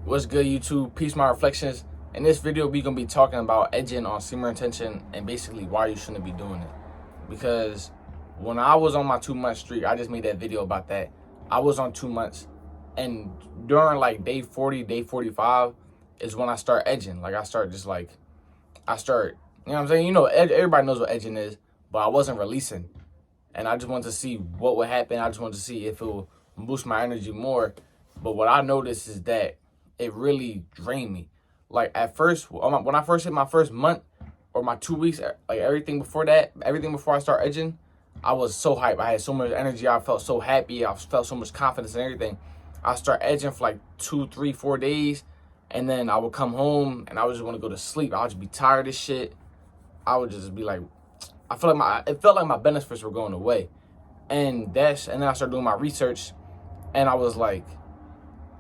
What's good, YouTube? Peace, my reflections. In this video, we're gonna be talking about edging on semen retention and basically why you shouldn't be doing it. Because when I was on my 2 month streak, I just made that video about that. I was on 2 months, and during like day 40, day 45 is when I start edging. Like I start, you know what I'm saying? You know, everybody knows what edging is, but I wasn't releasing, and I just wanted to see what would happen. I just wanted to see if it would boost my energy more. But what I noticed is that it really drained me. Like at first, when I first hit my first month or my 2 weeks, like everything before I start edging, I was so hyped. I had so much energy. I felt so happy. I felt so much confidence and everything. I start edging for like 2, 3, 4 days, and then I would come home and I would just want to go to sleep. I would just be tired of shit. I would just be like, it felt like my benefits were going away, and then I started doing my research, and I was like,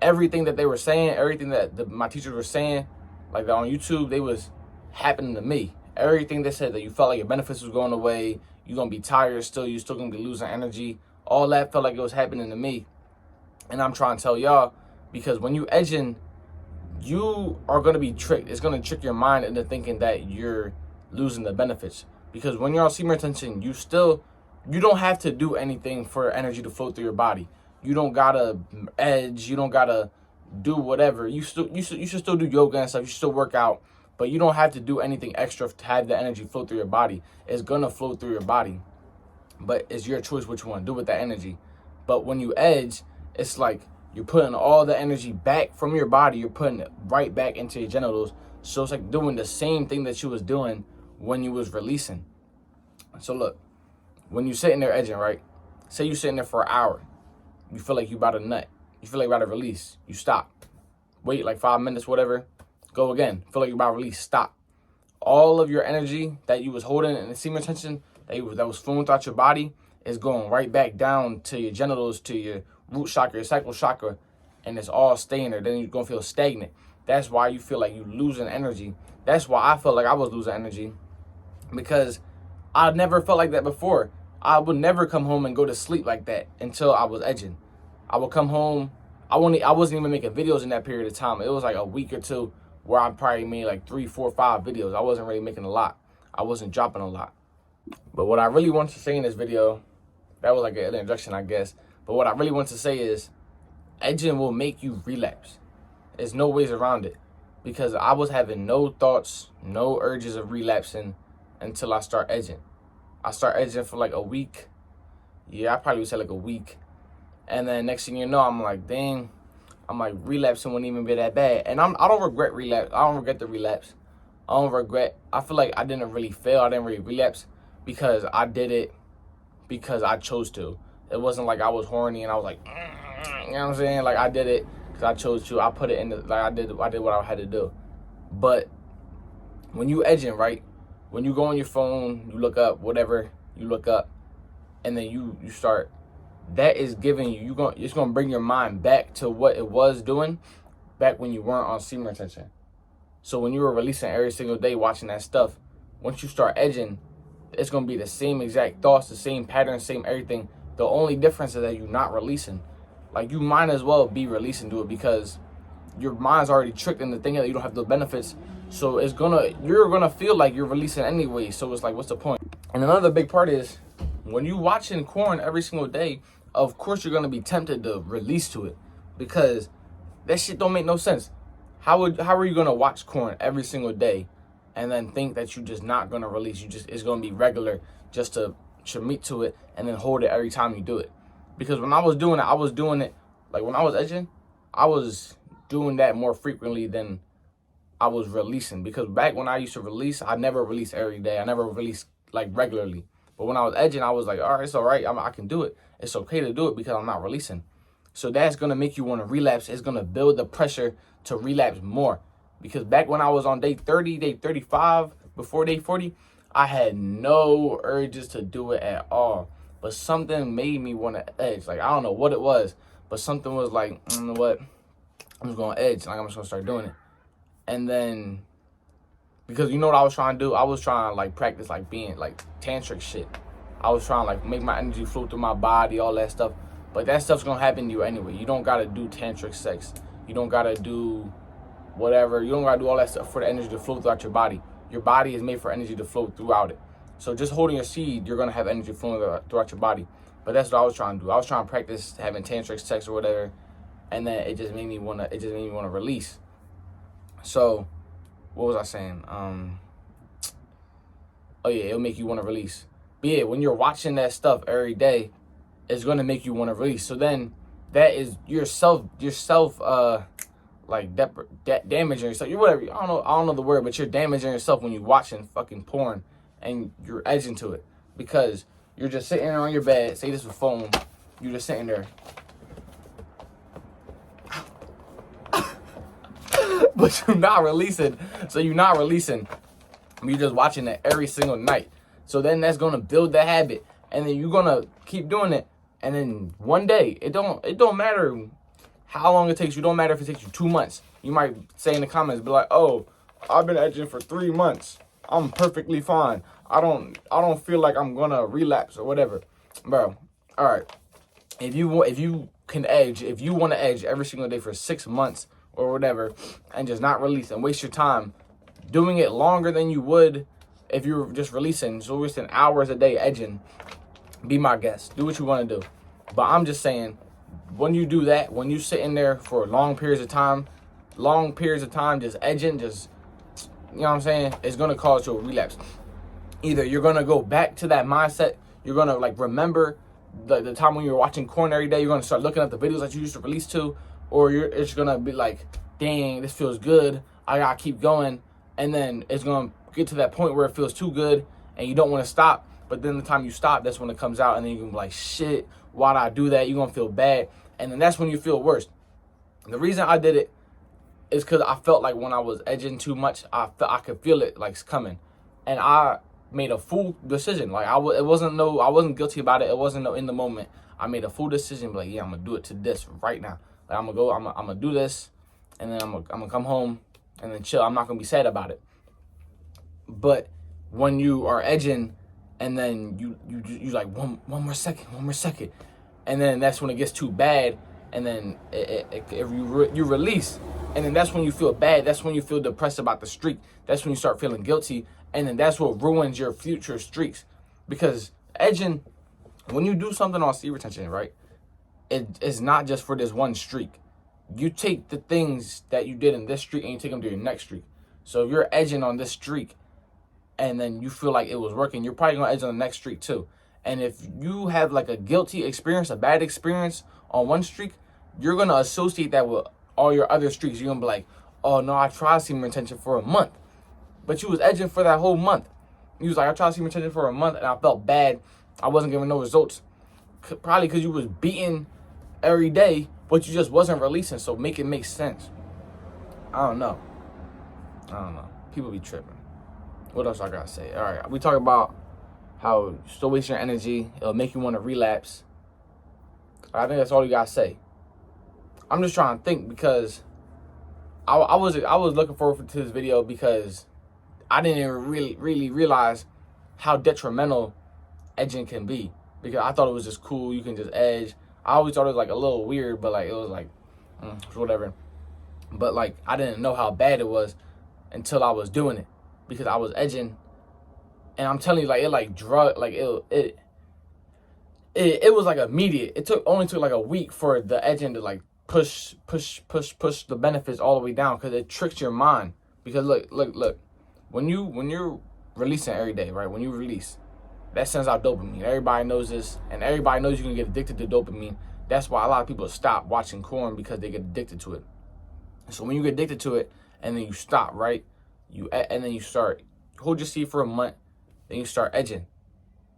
everything that they were saying, everything that my teachers were saying, like on YouTube, they was happening to me. Everything they said, that you felt like your benefits was going away, you're gonna be tired still, you still gonna be losing energy. All that felt like it was happening to me. And I'm trying to tell y'all, because when you edging, you are gonna be tricked. It's gonna trick your mind into thinking that you're losing the benefits. Because when you're on semen retention, you don't have to do anything for energy to flow through your body. You don't gotta edge. You don't gotta do whatever. You should still do yoga and stuff. You should still work out, but you don't have to do anything extra to have the energy flow through your body. It's gonna flow through your body, but it's your choice what you want to do with that energy. But when you edge, it's like you're putting all the energy back from your body. You're putting it right back into your genitals. So it's like doing the same thing that you was doing when you was releasing. So look, when you sitting there edging, right? Say you sitting there for an hour. You feel like you about to nut. You feel like you about to release. You stop. Wait like 5 minutes, whatever. Go again. Feel like you about to release. Stop. All of your energy that you was holding in the semen retention, that was flowing throughout your body, is going right back down to your genitals, to your root chakra, your sacral chakra, and it's all staying there. Then you're going to feel stagnant. That's why you feel like you're losing energy. That's why I felt like I was losing energy, because I never felt like that before. I would never come home and go to sleep like that until I was edging. I would come home. I wasn't even making videos in that period of time. It was like a week or two where I probably made like 3, 4, 5 videos. I wasn't really making a lot. I wasn't dropping a lot. But what I really wanted to say in this video, that was like an introduction, I guess. But what I really want to say is, edging will make you relapse. There's no ways around it. Because I was having no thoughts, no urges of relapsing until I start edging. I start edging for like a week. Yeah, I probably would say like a week. And then next thing you know, I'm like, dang, relapsing wouldn't even be that bad. And I don't regret relapse. I don't regret the relapse. I feel like I didn't really fail. I didn't really relapse because I did it because I chose to. It wasn't like I was horny and I was like, you know what I'm saying? Like I did it because I chose to. I put it in the, like I did what I had to do. But when you edging, right? When you go on your phone, you look up, whatever, you look up, and then you start, that is giving you, it's going to bring your mind back to what it was doing back when you weren't on semen retention. So when you were releasing every single day, watching that stuff, once you start edging, it's going to be the same exact thoughts, the same pattern, same everything. The only difference is that you're not releasing. Like, you might as well be releasing to it, because your mind's already tricked into thinking that you don't have the benefits. So you're gonna feel like you're releasing anyway. So it's like, what's the point? And another big part is, when you watching corn every single day, of course you're gonna be tempted to release to it, because that shit don't make no sense. How are you gonna watch corn every single day and then think that you're just not gonna release? It's gonna be regular just to meet to it and then hold it every time you do it. Because when I was doing it like when I was edging, I was doing that more frequently than I was releasing. Because back when I used to release, I never released every day. I never released like regularly. But when I was edging, I was like, all right, it's all right. I can do it. It's okay to do it because I'm not releasing. So that's going to make you want to relapse. It's going to build the pressure to relapse more. Because back when I was on day 30, day 35, before day 40, I had no urges to do it at all. But something made me want to edge. Like, I don't know what it was, but something was like, you know what? I'm just going to edge. Like, I'm just going to start doing it. And then, because you know what I was trying to do? I was trying to like practice like being like tantric shit. I was trying to like make my energy flow through my body, all that stuff. But that stuff's gonna happen to you anyway. You don't gotta do tantric sex. You don't gotta do whatever. You don't gotta do all that stuff for the energy to flow throughout your body. Your body is made for energy to flow throughout it. So just holding your seed, you're gonna have energy flowing throughout your body. But that's what I was trying to do. I was trying to practice having tantric sex or whatever, and then it just made me wanna release. So what was I saying? Oh yeah, it'll make you want to release. But yeah, when you're watching that stuff every day, it's gonna make you want to release. So then that is yourself like damaging yourself. You're whatever. I don't know the word, but you're damaging yourself when you're watching fucking porn and you're edging to it, because you're just sitting there on your bed. Say this with phone. You're just sitting there. But you're not releasing. So you're not releasing. You're just watching it every single night. So then that's gonna build the habit, and then you're gonna keep doing it. And then one day, it don't matter how long it takes you. Don't matter if it takes you 2 months. You might say in the comments, be like, "Oh, I've been edging for 3 months. I'm perfectly fine. I don't feel like I'm gonna relapse or whatever." Bro, all right. If you can edge, if you want to edge every single day for 6 months or whatever, and just not release and waste your time doing it longer than you would if you were just releasing, so wasting hours a day edging, be my guest. Do what you want to do. But I'm just saying, when you do that, when you sit in there for long periods of time, just edging, just, you know what I'm saying, it's going to cause you a relapse. Either you're going to go back to that mindset, you're going to like remember the time when you were watching porn every day, you're going to start looking at the videos that you used to release to, or it's going to be like, dang, this feels good, I got to keep going. And then it's going to get to that point where it feels too good and you don't want to stop. But then the time you stop, that's when it comes out. And then you're going to be like, shit, why'd I do that? You're going to feel bad. And then that's when you feel worse. The reason I did it is because I felt like when I was edging too much, I could feel it like coming. And I made a full decision. Like I wasn't guilty about it. It wasn't no in the moment. I made a full decision. Like, yeah, I'm going to do it to this right now. Like I'm going to do this. And then I'm going to come home and then chill. I'm not going to be sad about it. But when you are edging and then you like one more second, and then that's when it gets too bad, and then you release, and then that's when you feel bad. That's when you feel depressed about the streak. That's when you start feeling guilty, and then that's what ruins your future streaks. Because edging, when you do something on seed retention, right, it's not just for this one streak. You take the things that you did in this streak and you take them to your next streak. So if you're edging on this streak and then you feel like it was working, you're probably going to edge on the next streak too. And if you have like a guilty experience, a bad experience on one streak, you're going to associate that with all your other streaks. You're going to be like, oh no, I tried semen retention for a month. But you was edging for that whole month. You was like, I tried semen retention for a month and I felt bad. I wasn't getting no results. Probably because you was beating every day, but you just wasn't releasing. So make it make sense. I don't know. People be tripping. What else I gotta say? All right, we talk about how you still waste your energy. It'll make you want to relapse. I think that's all you gotta say. I'm just trying to think, because I was looking forward to this video because I didn't even really realize how detrimental edging can be. Because I thought it was just cool. You can just edge. I always thought it was like a little weird, but like it was like whatever. But like I didn't know how bad it was until I was doing it, because I was edging, and I'm telling you, like it like drug, like it was like immediate. It only took like a week for the edging to like push the benefits all the way down, because it tricks your mind. Because look, when you're releasing every day, right? When you release, that sends out dopamine. Everybody knows this, and everybody knows you can get addicted to dopamine. That's why a lot of people stop watching porn, because they get addicted to it. So when you get addicted to it, and then you stop, right? And then you start, hold your seed for a month, then you start edging.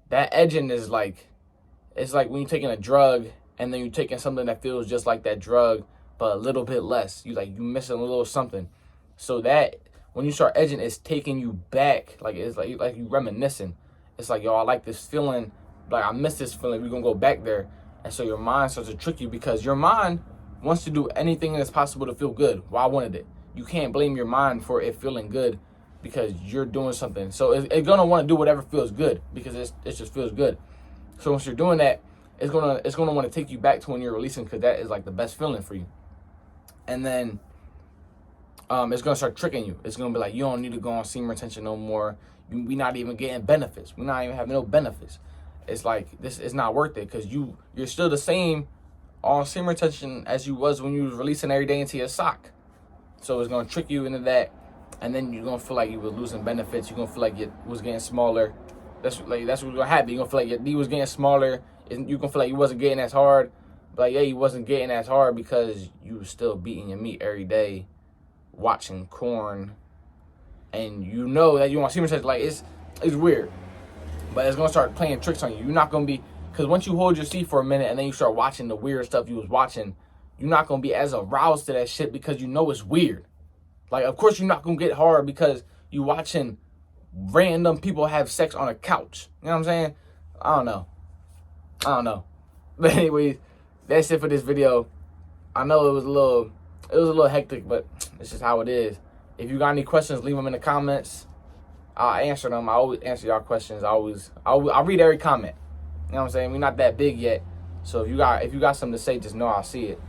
That edging is like, it's like when you're taking a drug, and then you're taking something that feels just like that drug, but a little bit less. You missing a little something. So that when you start edging, it's taking you back. Like it's like you reminiscing. It's like, yo, I like this feeling. Like I miss this feeling. We're gonna go back there. And so your mind starts to trick you, because your mind wants to do anything that's possible to feel good. Why wanted it? You can't blame your mind for it feeling good, because you're doing something. So it's gonna want to do whatever feels good, because it just feels good. So once you're doing that, it's gonna want to take you back to when you're releasing, because that is like the best feeling for you. and then it's gonna start tricking you. It's gonna be like, you don't need to go on semen retention no more. We not even getting benefits. We're not even having no benefits. It's like, this is not worth it, because you're still the same on semen retention as you was when you was releasing every day into your sock. So it's gonna trick you into that, and then you're gonna feel like you were losing benefits. You're gonna feel like it was getting smaller. That's what's gonna happen. You're gonna feel like your D was getting smaller, and you're gonna feel like you wasn't getting as hard. But like, yeah, you wasn't getting as hard because you was still beating your meat every day, watching corn, and you know that you want semen retention. Like, it's weird, but it's gonna start playing tricks on you. You're not gonna be, because once you hold your seat for a minute and then you start watching the weird stuff you was watching, you're not gonna be as aroused to that shit because you know it's weird. Like, of course you're not gonna get hard because you watching random people have sex on a couch. You know what I'm saying? I don't know. But anyways, that's it for this video. I know it was a little hectic, but it's just how it is. If you got any questions, leave them in the comments. I'll answer them. I always answer y'all questions. I'll read every comment. You know what I'm saying? We're not that big yet. So if you got something to say, just know I'll see it.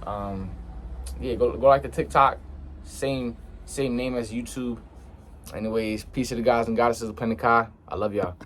Yeah, go like the TikTok. Same name as YouTube. Anyways, peace to the guys and goddesses of Pentecost. I love y'all.